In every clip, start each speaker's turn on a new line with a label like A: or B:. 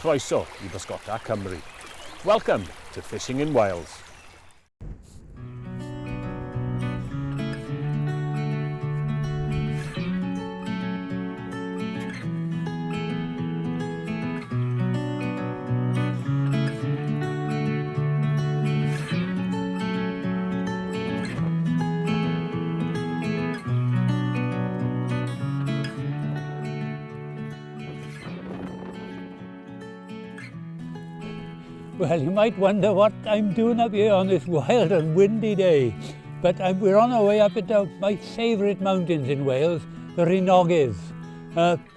A: Croeso I Bysgota Cymru. Welcome to Fishing in Wales.
B: Well, you might wonder what I'm doing up here on this wild and windy day, but we're on our way up into my favourite mountains in Wales, the Rhinogydd.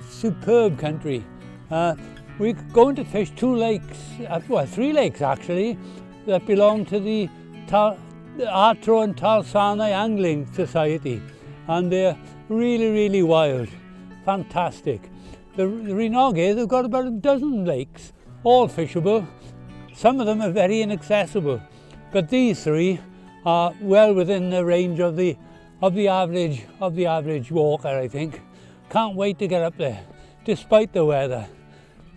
B: Superb country. We're going to fish two lakes, well, three lakes actually, that belong to the Artro Talsarnau Angling Society, and they're really, really wild, fantastic. The Rhinogydd have got about a dozen lakes, all fishable. Some of them are very inaccessible, but these three are well within the range of the average walker, I think. Can't wait to get up there, despite the weather.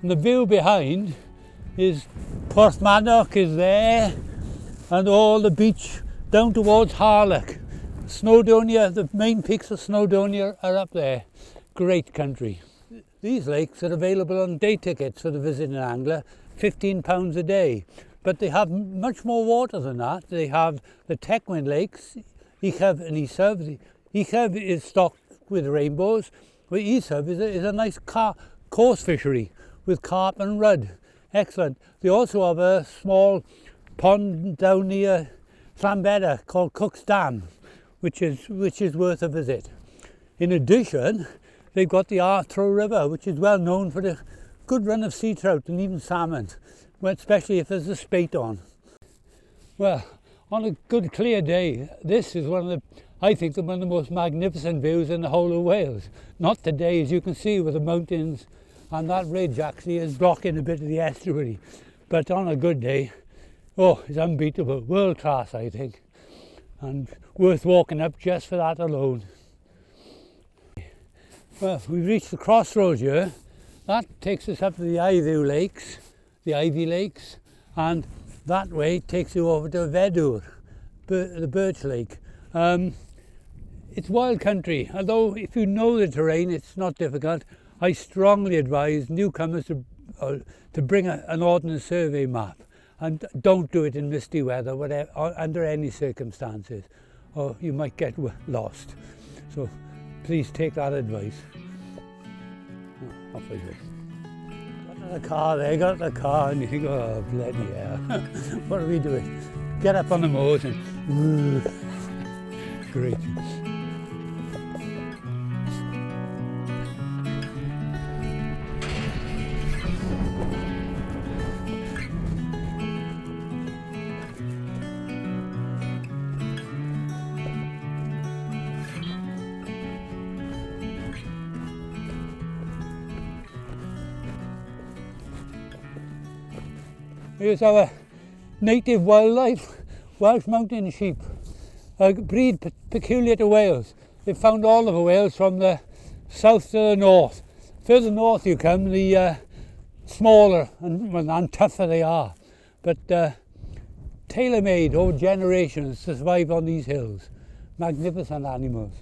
B: And the view behind is Porthmadog is there, and all the beach down towards Harlech. Snowdonia, the main peaks of Snowdonia are up there. Great country. These lakes are available on day tickets for the visiting angler, £15 a day, but they have much more water than that. They have the Techwin lakes, Rhinogydd and Rhinogydd. Rhinogydd is stocked with rainbows, but Rhinogydd is a nice coarse fishery with carp and rudd. Excellent. They also have a small pond down near Llanbedr called Cook's Dam, which is worth a visit. In addition, they've got the Artro River, which is well known for the good run of sea trout and even salmon, especially if there's a spate on. Well, on a good clear day, this is one of the most magnificent views in the whole of Wales. Not today, as you can see, with the mountains, and that ridge actually is blocking a bit of the estuary. But on a good day, oh, it's unbeatable, world class, I think, and worth walking up just for that alone. Well, we've reached the crossroads here. That takes us up to the Ivy Lakes, and that way takes you over to Vedur, the Birch Lake. It's wild country, although if you know the terrain, it's not difficult. I strongly advise newcomers to bring an Ordnance Survey map, and don't do it in misty weather, whatever, under any circumstances, or you might get lost. So please take that advice. Off we go. Got the car there, got the car, and you think, oh bloody hell, what are we doing? Get up on the moors and great. Here's our native wildlife, Welsh mountain sheep, a breed peculiar to Wales. They've found all over Wales from the south to the north. Further north you come, the smaller and tougher they are, but tailor-made over generations to survive on these hills. Magnificent animals.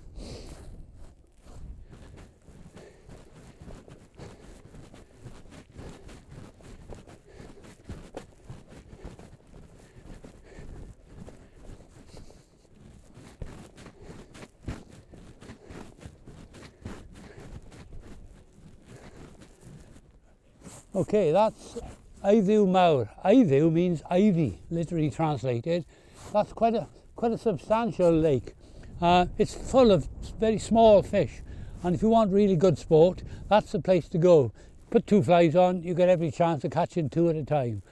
B: Okay, that's Iddew Mawr. Iddew means ivy, literally translated. That's quite a substantial lake. It's full of very small fish, and if you want really good sport, that's the place to go. Put two flies on, you get every chance of catching two at a time.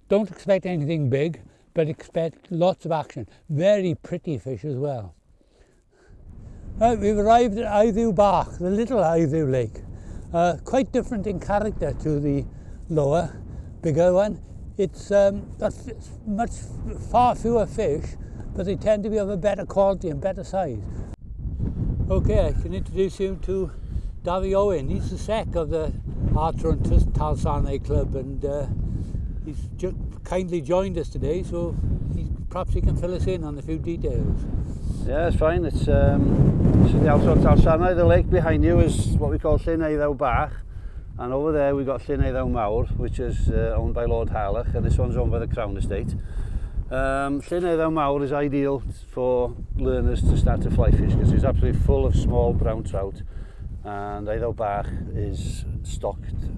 B: Don't expect anything big, but expect lots of action. Very pretty fish as well. Right, we've arrived at Iddew Bach, the little Iddew Lake. Quite different in character to the lower, bigger one. It's got far fewer fish, but they tend to be of a better quality and better size. Okay, I can introduce you to Davy Owen. He's the sec of the Artro Talsarnau Club, and he's kindly joined us today, so perhaps he can fill us in on a few details.
C: Yeah, it's fine. It's the Artro Talsarnau. The lake behind you is what we call Llyn Eiddaw Bach, and over there we've got Llyn Eiddaw Mawr, which is owned by Lord Harlech, and this one's owned by the Crown Estate. Llyn Eiddaw Mawr is ideal for learners to start to fly fish because it's absolutely full of small brown trout, and Eiddaw Bach is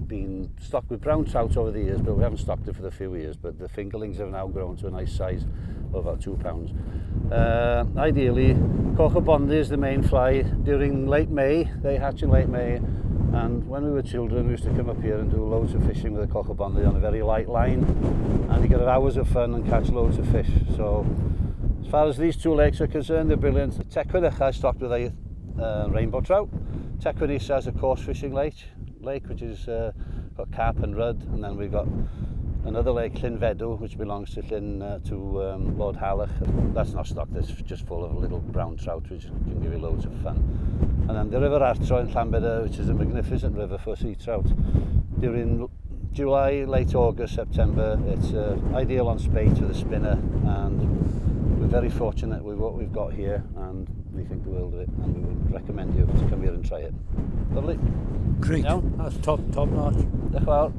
C: been stocked with brown trout over the years, but we haven't stocked it for a few years, but the fingerlings have now grown to a nice size of about 2 pounds. Ideally, cochabondi is the main fly during late May. They hatch in late May, and when we were children we used to come up here and do loads of fishing with a cochabondi on a very light line, and you get hours of fun and catch loads of fish. So as far as these two lakes are concerned, they're brilliant. Tecwyn Ucha is stocked with a rainbow trout. Tecwyn Isa is a coarse fishing lake which is got carp and rudd, and then we've got another lake, Llyn Fedw, which belongs to Lord Harlech. That's not stocked, it's just full of little brown trout which can give you loads of fun. And then the River Artro in Llanbedr, which is a magnificent river for sea trout. During July, late August, September, it's ideal on spate with a spinner, and we're very fortunate with what we've got here, and we think the world of it, and we would recommend you to come here and try it. Lovely.
B: Great.
C: Yeah.
B: That's top notch.
C: Diolch yn fawr.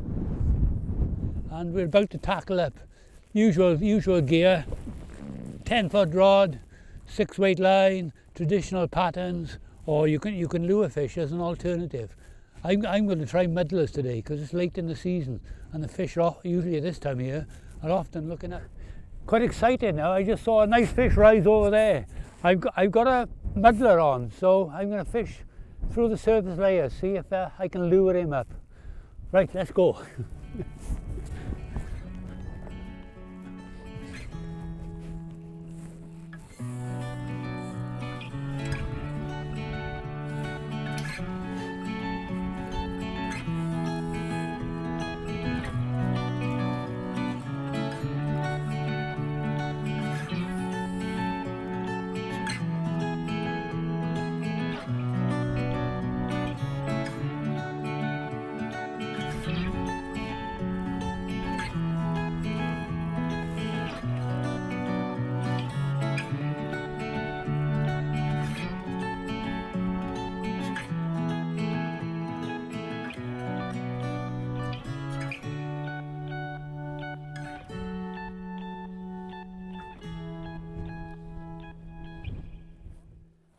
B: And we're about to tackle up usual gear, 10-foot rod, 6-weight line, traditional patterns, or you can lure fish as an alternative. I'm going to try muddlers today because it's late in the season and the fish are usually at this time of year are often looking at. Quite excited now. I just saw a nice fish rise over there. I've got a muddler on, so I'm going to fish through the surface layer, see if I can lure him up. Right, let's go.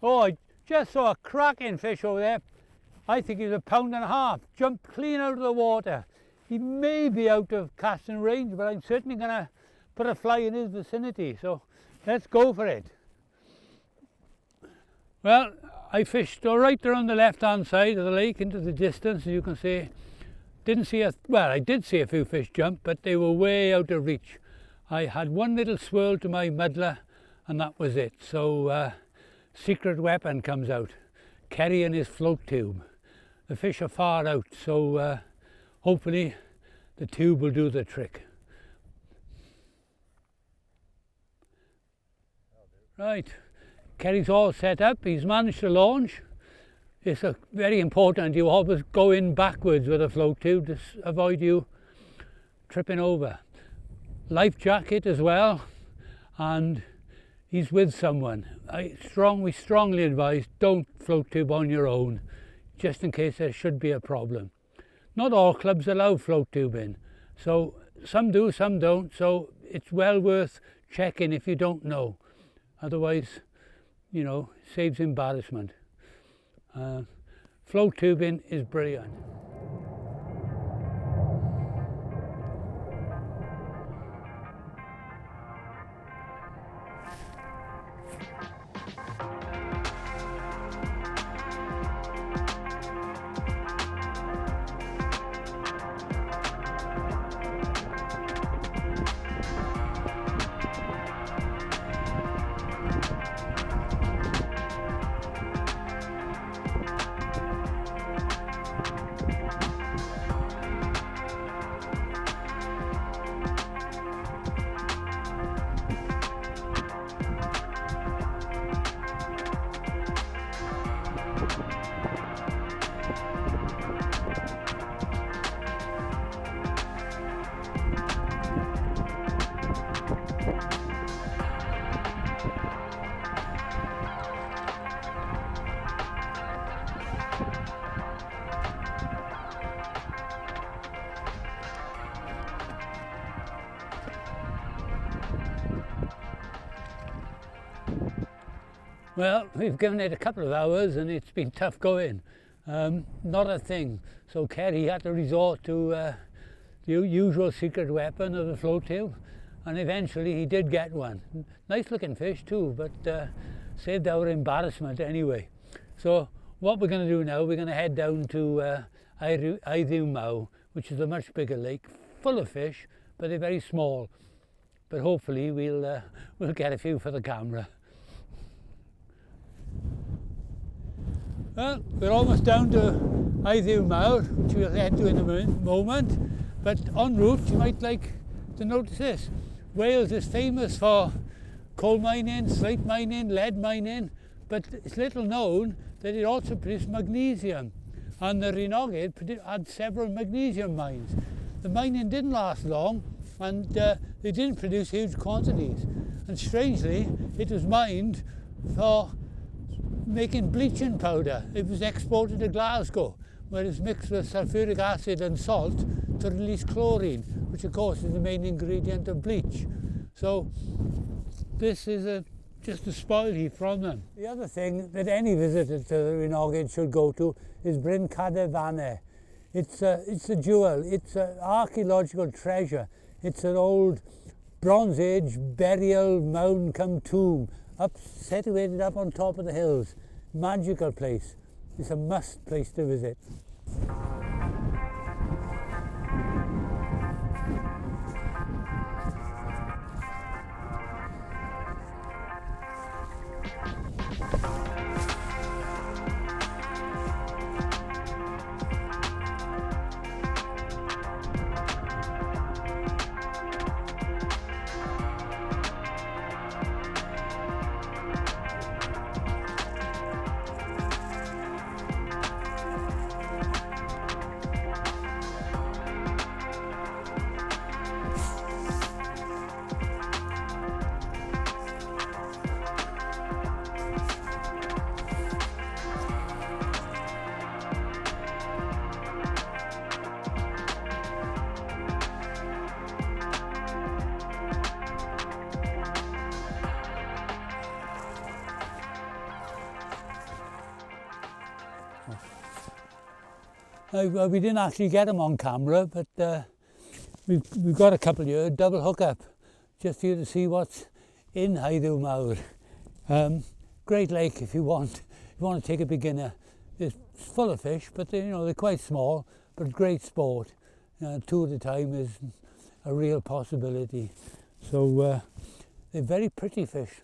B: Oh, I just saw a cracking fish over there. I think he's 1.5 pounds. Jumped clean out of the water. He may be out of casting range, but I'm certainly going to put a fly in his vicinity. So let's go for it. Well, I fished right around the left-hand side of the lake into the distance, as you can see. I did see a few fish jump, but they were way out of reach. I had one little swirl to my muddler, and that was it. So secret weapon comes out, carrying his float tube. The fish are far out, so hopefully the tube will do the trick. Right, Kerry's all set up. He's managed to launch. It's very important you always go in backwards with a float tube to avoid you tripping over. Life jacket as well, and he's with someone. We strongly advise don't float tube on your own, just in case there should be a problem. Not all clubs allow float tubing, so some do, some don't, so it's well worth checking if you don't know. Otherwise, you know, saves embarrassment. Float tubing is brilliant. Well, we've given it a couple of hours and it's been tough going. Not a thing. So Kerry had to resort to the usual secret weapon of the float tail, and eventually he did get one. Nice looking fish too, but saved our embarrassment anyway. So what we're going to do now, we're going to head down to Artro Talsarnau, which is a much bigger lake, full of fish, but they're very small. But hopefully we'll get a few for the camera. Well, we're almost down to Artro Talsarnau, which we'll head to in a moment. But en route, you might like to notice this. Wales is famous for coal mining, slate mining, lead mining, but it's little known that it also produced magnesium. And the Rhinogydd had several magnesium mines. The mining didn't last long, and they didn't produce huge quantities. And strangely, it was mined for making bleaching powder. It was exported to Glasgow, where it's mixed with sulfuric acid and salt to release chlorine, which of course is the main ingredient of bleach. So this is just a spoil heap from them. The other thing that any visitor to the Rhinogydd should go to is Bryn Caderfanne. It's a jewel, it's an archaeological treasure. It's an old Bronze Age burial mound come tomb, situated up on top of the hills. Magical place. It's a must place to visit. Well, we didn't actually get them on camera, but we've got a couple here, double hookup, just for you to see what's in Rhinogydd. Great lake if you want to take a beginner. It's full of fish, but they're quite small, but great sport. Two at a time is a real possibility. So they're very pretty fish,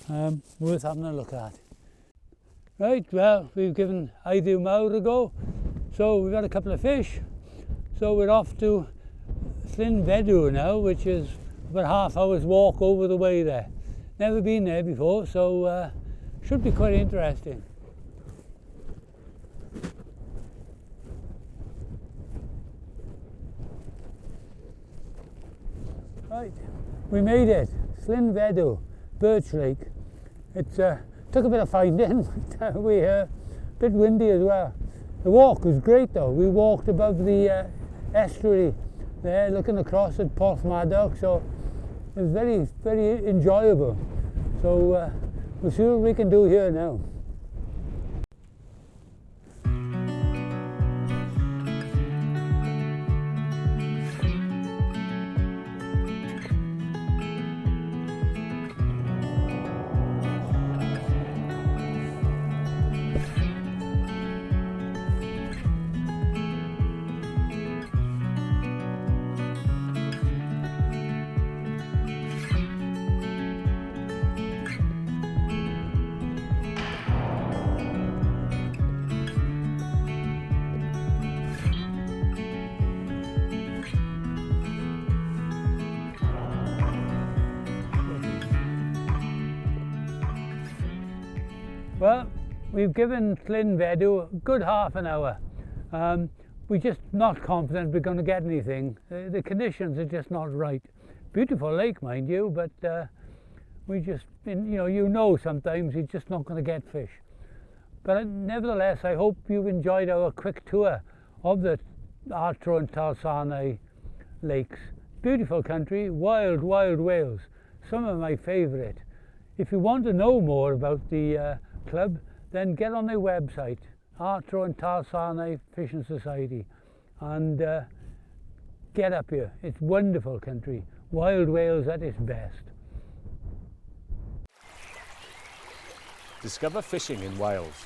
B: worth having a look at. Right, well, we've given Artro Talsarnau a go. So we've got a couple of fish, so we're off to Llyn Fedw now, which is about half hour's walk over the way there. Never been there before, so should be quite interesting. Right, we made it, Llyn Fedw, Birch Lake. It took a bit of finding, we're a bit windy as well. The walk was great though. We walked above the estuary there, looking across at Porthmadog, so it was very, very enjoyable. So we'll see what we can do here now. Well, we've given Llyn Fedw a good half an hour. We're just not confident we're going to get anything. The conditions are just not right. Beautiful lake, mind you, but we just, sometimes you're just not going to get fish. But nevertheless, I hope you've enjoyed our quick tour of the Artro Talsarnau lakes. Beautiful country, wild, wild Wales. Some of my favourite. If you want to know more about the club, then get on their website, Artro Talsarnau Fishing Society, and get up here. It's wonderful country, wild Wales at its best.
A: Discover fishing in Wales